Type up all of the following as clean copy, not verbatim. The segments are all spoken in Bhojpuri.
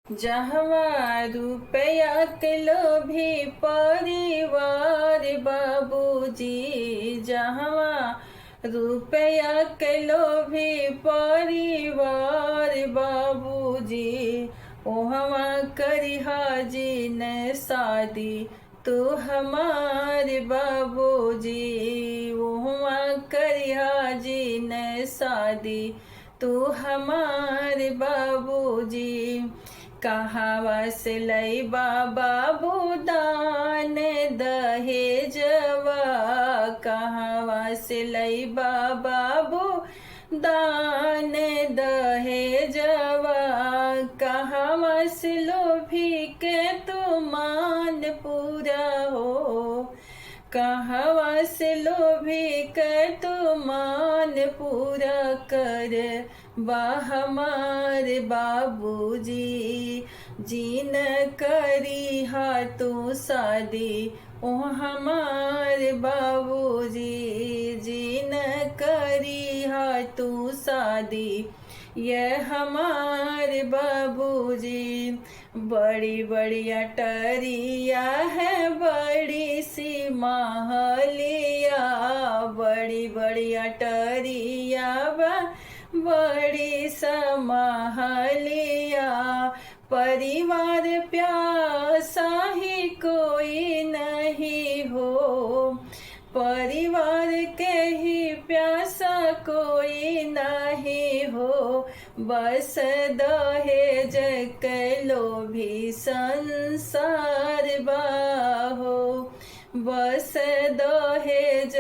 जहवा रुपया के लोभी परिवार बाबूजी, जहवा रुपया के लोभी परिवार बाबूजी, ओहवा करिहा जी ने शादी तू हमारे बाबूजी, ओहवा करिहा जी ने शादी तू हमारे बाबूजी। कहवा से लैबा बाबू दान दहेजवा, कहवा से लैबा बाबू दान दहेजवा, कहवा से लोभी के तू मान पूरा हो, कहवा से लोभी के तू मान पूरा कर बा हमारे बाबूजी। जीन करी हा तू शादी ओ हमारे बाबूजी, जीन करी हा तू शादी ये हमारे बाबूजी। बड़ी बड़ी अटरिया है बड़ी सी महलिया, बड़ी बड़ी अटरिया बड़ी समहलिया, परिवार प्यासा ही कोई नहीं हो, परिवार के ही प्यासा कोई नहीं हो, बस दहेज के लोभी संसार बाहो, बस दहेज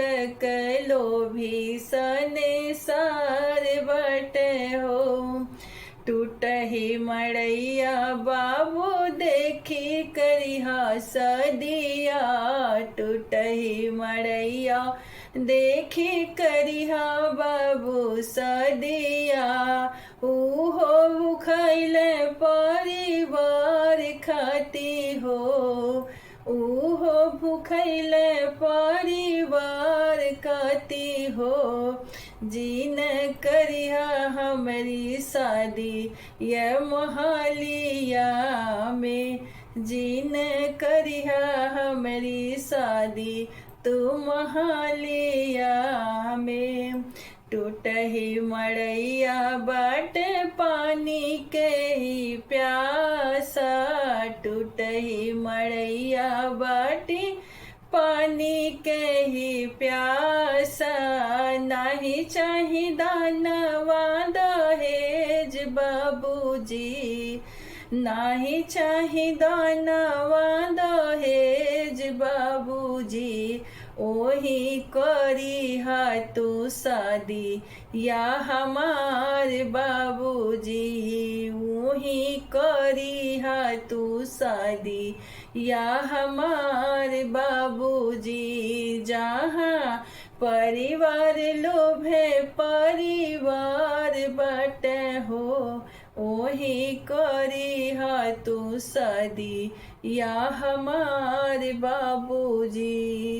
के लोभी संसार बटे हो। टूटही मड़ैया बाबू देखी करिहा सदिया, टूटही मड़ैया देखी करिहा बाबू सदिया, उहो भूखैले परिवार खाती हो, उहो भूखैले परिवार खाती हो। जीन करिहा हमारी शादी ये मोहलिया में, जीन करिहा हमारी शादी तू मोहलिया में। टूटही मड़ैया बाट पानी के ही प्यासा, टूटही मड़ैया बाटी पानी के ही प्यासा, नहीं चाही दानवा दहेज बाबूजी, नहीं चाही दानवा दहेज बाबूजी, ओही करी हा तू शादी या हमारे बाबूजी, ओही करी हा तू शादी या हमारे बाबूजी। जहाँ परिवार लोभे परिवार बटे हो, ओही करी हा तू शादी या हमारे बाबूजी।